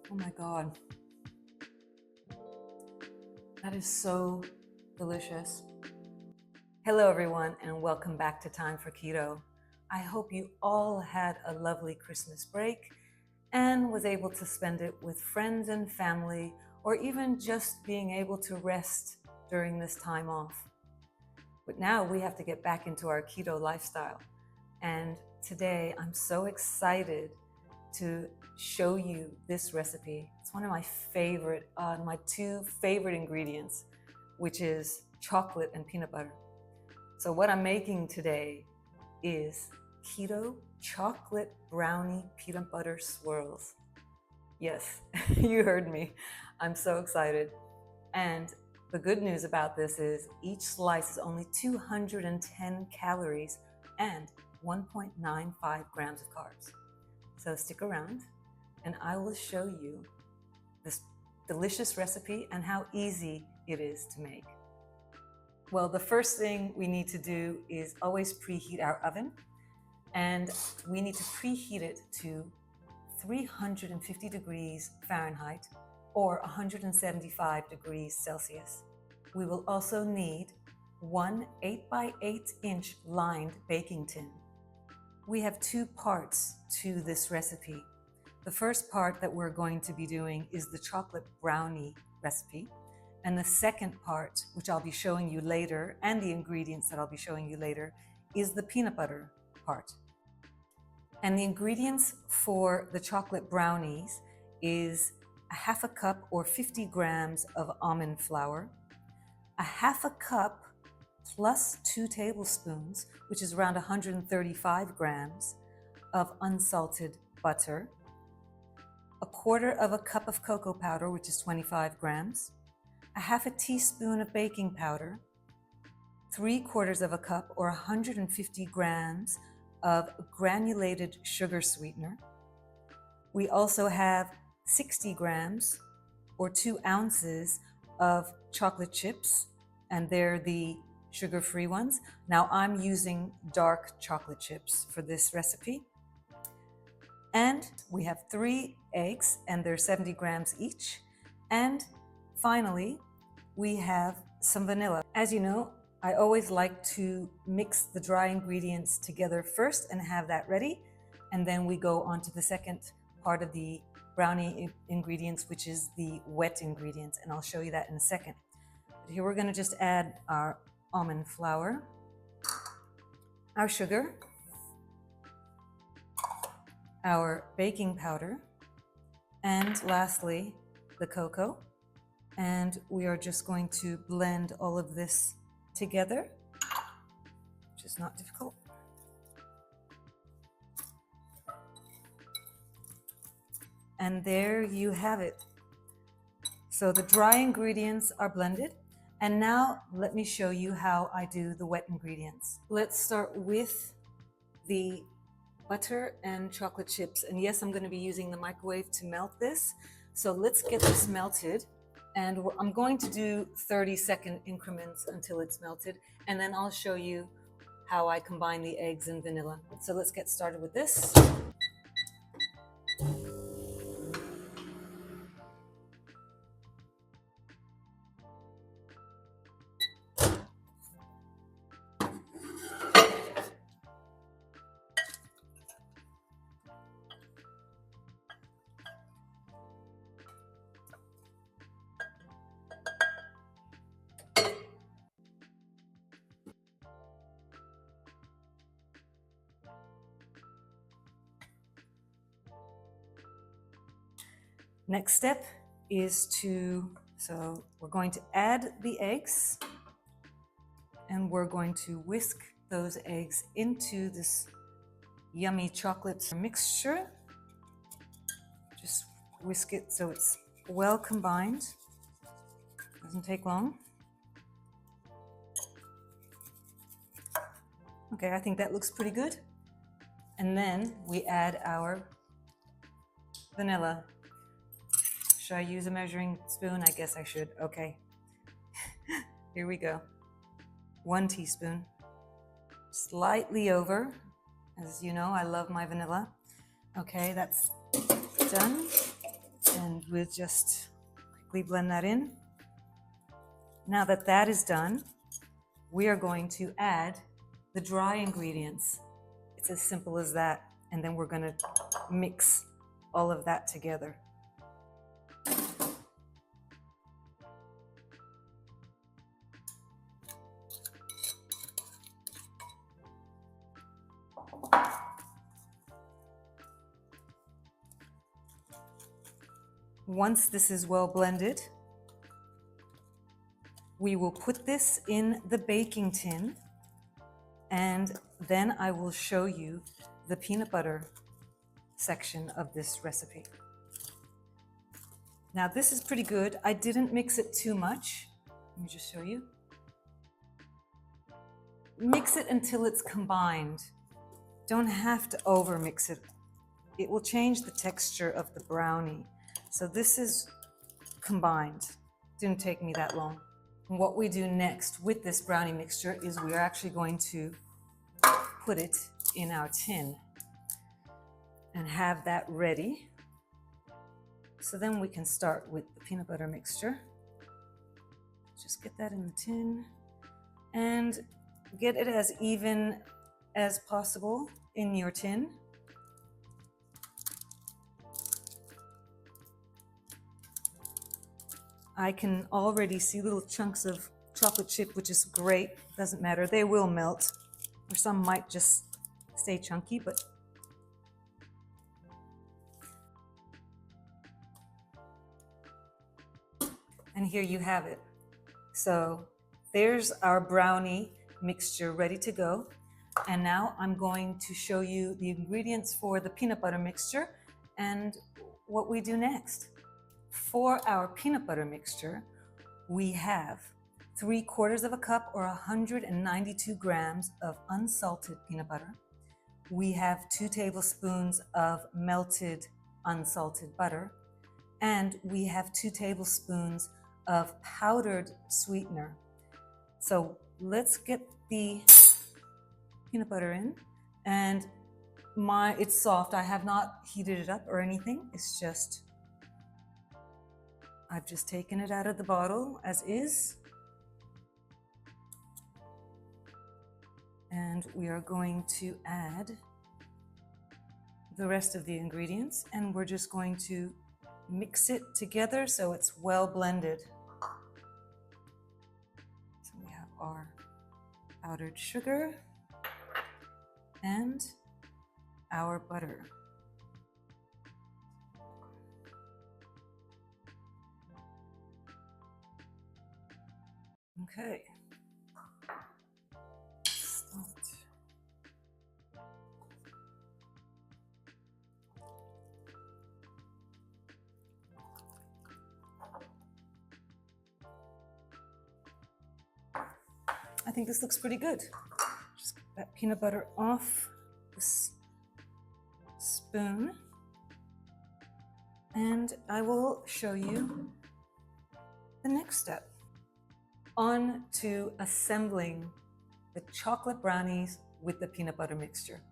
Oh my God. That is so delicious. Hello everyone, and welcome back to Time for Keto. I hope you all had a lovely Christmas break and was able to spend it with friends and family, or even just being able to rest during this time off. But now we have to get back into our keto lifestyle. And today I'm so excited to show you this recipe. It's one of my favorite, my two favorite ingredients, which is chocolate and peanut butter. So what I'm making today is keto chocolate brownie peanut butter swirls. Yes, you heard me. I'm so excited. And the good news about this is each slice is only 210 calories and 1.95 grams of carbs. So stick around and I will show you this delicious recipe and how easy it is to make. Well, the first thing we need to do is always preheat our oven, and we need to preheat it to 350 degrees Fahrenheit or 175 degrees Celsius. We will also need one 8x8 inch lined baking tin. We have two parts to this recipe. The first part that we're going to be doing is the chocolate brownie recipe. And the second part, which I'll be showing you later, and the ingredients that I'll be showing you later, is the peanut butter part. And the ingredients for the chocolate brownies is a half a cup or 50 grams of almond flour, a half a cup plus 2 tablespoons, which is around 135 grams of unsalted butter, a quarter of a cup of cocoa powder, which is 25 grams, a half a teaspoon of baking powder, 3/4 of a cup or 150 grams of granulated sugar sweetener. We also have 60 grams or 2 ounces of chocolate chips, and they're the sugar-free ones. Now I'm using dark chocolate chips for this recipe. And we have 3 eggs, and they're 70 grams each. And finally, we have some vanilla. As you know, I always like to mix the dry ingredients together first and have that ready. And then we go on to the second part of the brownie ingredients, which is the wet ingredients. And I'll show you that in a second. But here we're gonna just add our almond flour, our sugar, our baking powder, and lastly, the cocoa. And we are just going to blend all of this together, which is not difficult. And there you have it. So the dry ingredients are blended. And now let me show you how I do the wet ingredients. Let's start with the butter and chocolate chips. And yes, I'm going to be using the microwave to melt this. So let's get this melted. And I'm going to do 30-second increments until it's melted. And then I'll show you how I combine the eggs and vanilla. So let's get started with this. Next step is so we're going to add the eggs, and we're going to whisk those eggs into this yummy chocolate mixture. Just whisk it so it's well combined. Doesn't take long. Okay, I think that looks pretty good. And then we add our vanilla. Should I use a measuring spoon? I guess I should. Okay. Here we go. 1 teaspoon. Slightly over. As you know, I love my vanilla. Okay, that's done. And we'll just quickly blend that in. Now that that is done, we are going to add the dry ingredients. It's as simple as that. And then we're going to mix all of that together. Once this is well blended, we will put this in the baking tin, and then I will show you the peanut butter section of this recipe. Now this is pretty good. I didn't mix it too much. Let me just show you. Mix it until it's combined. Don't have to over mix it. It will change the texture of the brownie. So this is combined. Didn't take me that long. And what we do next with this brownie mixture is we are actually going to put it in our tin and have that ready. So then we can start with the peanut butter mixture. Just get that in the tin and get it as even as possible in your tin. I can already see little chunks of chocolate chip, which is great. Doesn't matter, they will melt. Or some might just stay chunky, but and here you have it. So there's our brownie mixture ready to go. And now I'm going to show you the ingredients for the peanut butter mixture and what we do next. For our peanut butter mixture, we have 3/4 cup or 192 grams of unsalted peanut butter. We have 2 tablespoons of melted unsalted butter, and we have 2 tablespoons of powdered sweetener. So let's get the peanut butter in, and it's soft. I have not heated it up or anything. It's just, I've just taken it out of the bottle as is. And we are going to add the rest of the ingredients, and we're just going to mix it together so it's well blended. So we have our powdered sugar and our butter. Okay. I think this looks pretty good. Just get that peanut butter off this spoon. And I will show you the next step. On to assembling the chocolate brownies with the peanut butter mixture.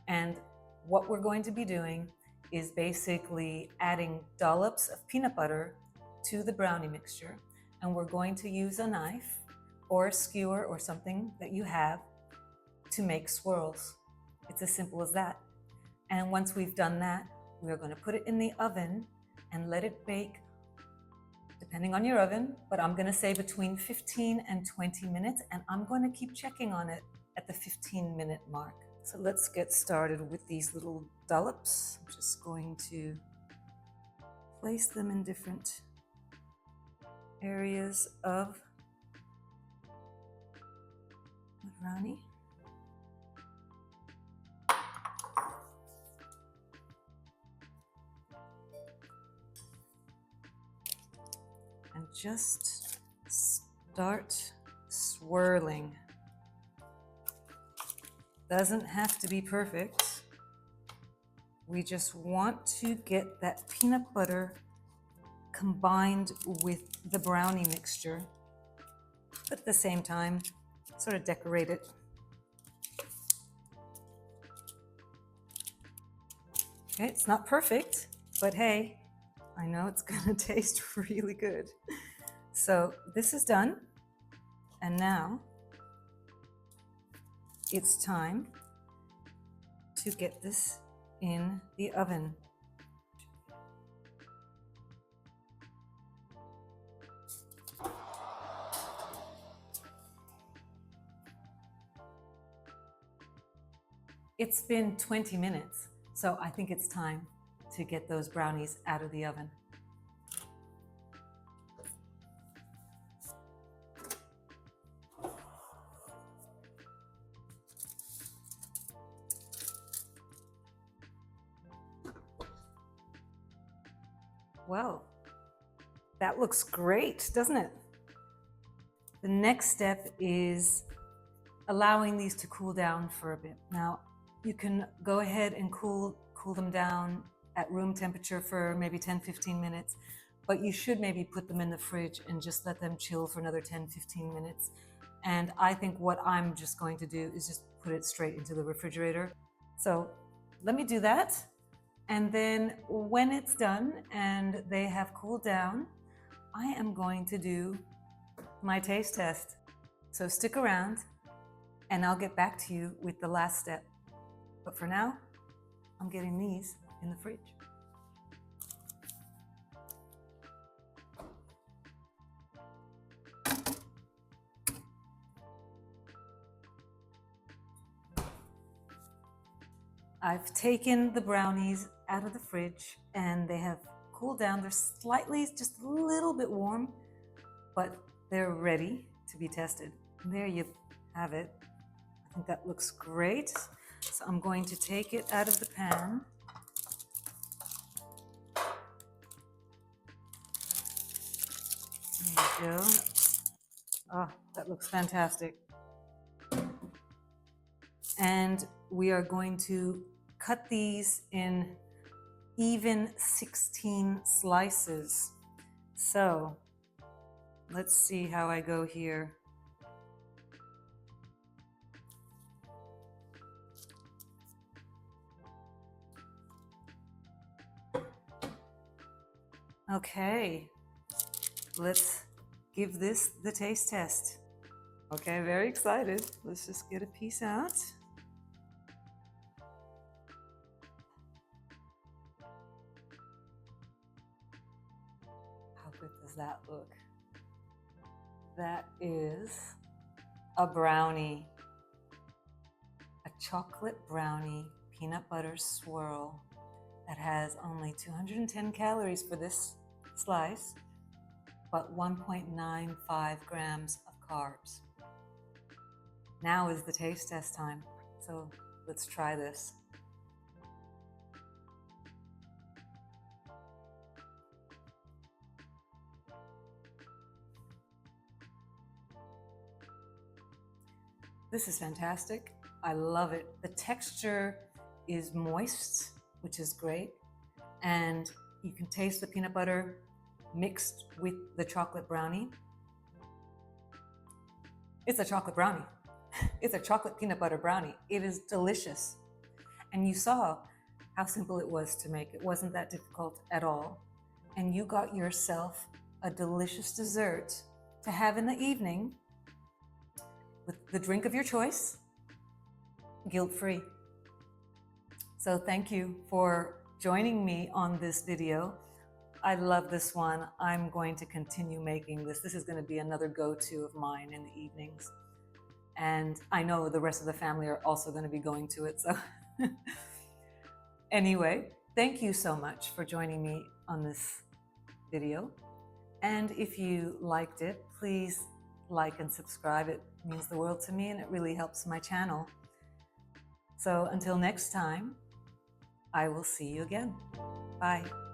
And what we're going to be doing is basically adding dollops of peanut butter to the brownie mixture. And we're going to use a knife or a skewer or something that you have to make swirls. It's as simple as that. And once we've done that, we're going to put it in the oven and let it bake, depending on your oven, but I'm going to say between 15 and 20 minutes, and I'm going to keep checking on it at the 15-minute mark. So let's get started with these little dollops. I'm just going to place them in different areas of the brownie. And just start swirling. Doesn't have to be perfect. We just want to get that peanut butter combined with the brownie mixture, but at the same time, sort of decorate it. Okay, it's not perfect, but hey, I know it's gonna taste really good. So this is done. And now it's time to get this in the oven. It's been 20 minutes, so I think it's time to get those brownies out of the oven. Well, that looks great, doesn't it? The next step is allowing these to cool down for a bit. Now, you can go ahead and cool them down at room temperature for maybe 10-15 minutes, but you should maybe put them in the fridge and just let them chill for another 10-15 minutes. And I think what I'm just going to do is just put it straight into the refrigerator. So let me do that. And then when it's done and they have cooled down, I am going to do my taste test. So stick around and I'll get back to you with the last step. But for now, I'm getting these in the fridge. I've taken the brownies out of the fridge and they have cooled down. They're slightly, just a little bit warm, but they're ready to be tested. And there you have it. I think that looks great. So I'm going to take it out of the pan. There you go. Oh, that looks fantastic. And we are going to cut these in even 16 slices. So let's see how I go here. Okay, let's give this the taste test. Okay, very excited. Let's just get a piece out. How good does that look? That is a brownie, a chocolate brownie peanut butter swirl that has only 210 calories for this slice, but 1.95 grams of carbs. Now is the taste test time, so let's try this. This is fantastic. I love it. The texture is moist, which is great. And you can taste the peanut butter mixed with the chocolate brownie. It's a chocolate brownie. It's a chocolate peanut butter brownie. It is delicious. And you saw how simple it was to make. It wasn't that difficult at all. And you got yourself a delicious dessert to have in the evening with the drink of your choice, guilt-free. So thank you for joining me on this video. I love this one. I'm going to continue making this. This is going to be another go-to of mine in the evenings. And I know the rest of the family are also going to be going to it. So anyway, thank you so much for joining me on this video. And if you liked it, please like and subscribe. It means the world to me and it really helps my channel. So until next time, I will see you again. Bye.